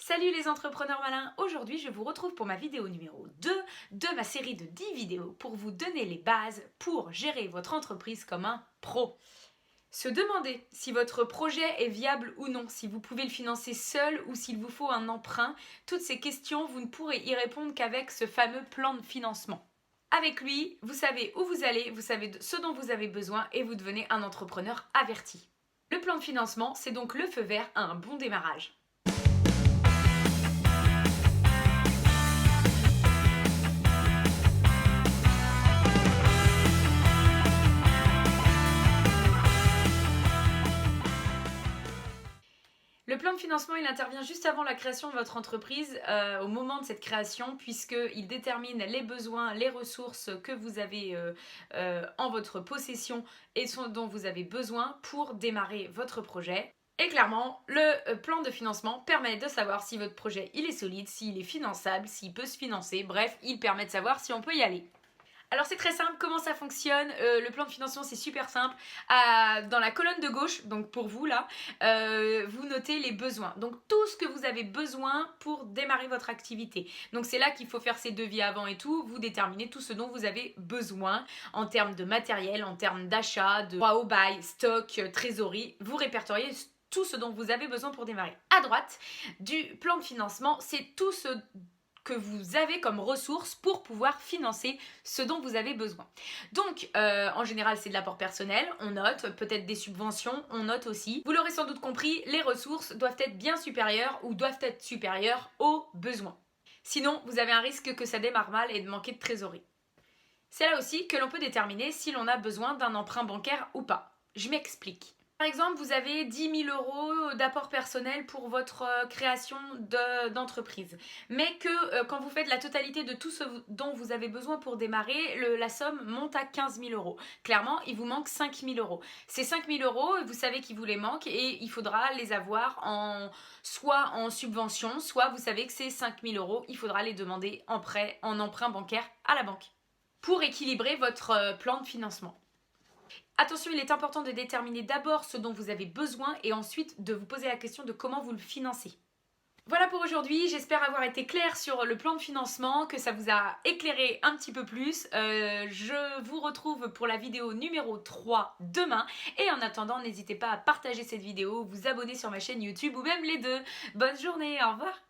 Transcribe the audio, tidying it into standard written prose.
Salut les entrepreneurs malins, aujourd'hui je vous retrouve pour ma vidéo numéro 2 de ma série de 10 vidéos pour vous donner les bases pour gérer votre entreprise comme un pro. Se demander si votre projet est viable ou non, si vous pouvez le financer seul ou s'il vous faut un emprunt, toutes ces questions vous ne pourrez y répondre qu'avec ce fameux plan de financement. Avec lui, vous savez où vous allez, vous savez ce dont vous avez besoin et vous devenez un entrepreneur averti. Le plan de financement, c'est donc le feu vert à un bon démarrage. Le plan de financement, il intervient juste avant la création de votre entreprise, au moment de cette création, puisqu'il détermine les besoins, les ressources que vous avez en votre possession et dont vous avez besoin pour démarrer votre projet. Et clairement, le plan de financement permet de savoir si votre projet il est solide, s'il est finançable, s'il peut se financer, bref, il permet de savoir si on peut y aller. Alors c'est très simple, comment ça fonctionne? Le plan de financement c'est super simple. Dans la colonne de gauche, donc pour vous là, vous notez les besoins. Donc tout ce que vous avez besoin pour démarrer votre activité. Donc c'est là qu'il faut faire ces devis avant et tout. Vous déterminez tout ce dont vous avez besoin en termes de matériel, en termes d'achat, de droit au bail, stock, trésorerie. Vous répertoriez tout ce dont vous avez besoin pour démarrer. À droite du plan de financement, c'est tout ce que vous avez comme ressources pour pouvoir financer ce dont vous avez besoin. Donc, en général, c'est de l'apport personnel, on note, peut-être des subventions, on note aussi. Vous l'aurez sans doute compris, les ressources doivent être bien supérieures ou doivent être supérieures aux besoins. Sinon, vous avez un risque que ça démarre mal et de manquer de trésorerie. C'est là aussi que l'on peut déterminer si l'on a besoin d'un emprunt bancaire ou pas. Je m'explique. Par exemple, vous avez 10 000 € d'apport personnel pour votre création d'entreprise. Mais que quand vous faites la totalité de tout ce dont vous avez besoin pour démarrer, la somme monte à 15 000 €. Clairement, il vous manque 5 000 €. Ces 5 000 €, vous savez qu'il vous les manque et il faudra les avoir soit en subvention, soit vous savez que ces 5 000 €, il faudra les demander en prêt, en emprunt bancaire à la banque pour équilibrer votre plan de financement. Attention, il est important de déterminer d'abord ce dont vous avez besoin et ensuite de vous poser la question de comment vous le financez. Voilà pour aujourd'hui, j'espère avoir été claire sur le plan de financement, que ça vous a éclairé un petit peu plus. Je vous retrouve pour la vidéo numéro 3 demain. Et en attendant, n'hésitez pas à partager cette vidéo, vous abonner sur ma chaîne YouTube ou même les deux. Bonne journée, au revoir!